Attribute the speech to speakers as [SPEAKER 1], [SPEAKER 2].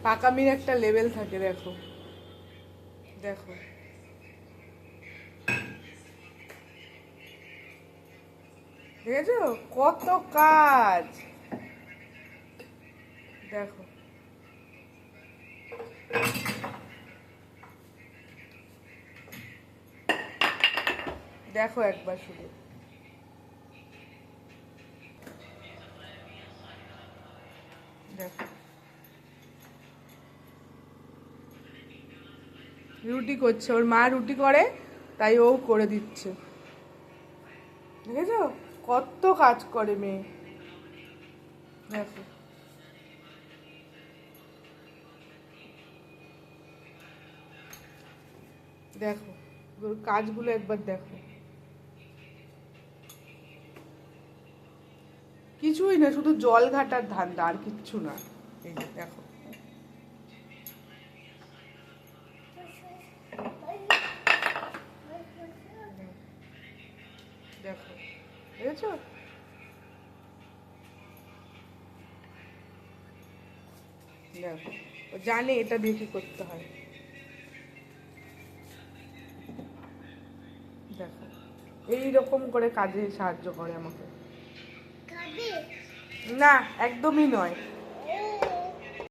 [SPEAKER 1] পাকামির একটা লেভেল থাকে। দেখো দেখো, দেখেছো কত কাজ। দেখো দেখো একবার শুধু, দেখো রুটি করছে, ওর মা রুটি করে তাই ও করে দিচ্ছে। দেখেছো কত কাজ করে মেয়ে। দেখো দেখো ওর কাজগুলো একবার দেখো, কিছুই না, শুধু জল ঘাটার ধান্দা, আর কিচ্ছু না। এই যে দেখো, দেখো দেখেছো, দেখো ও জানে এটা দিয়ে কি করতে হয়। দেখো এইরকম করে কাজে সাহায্য করে আমাকে। না একদমই নয়।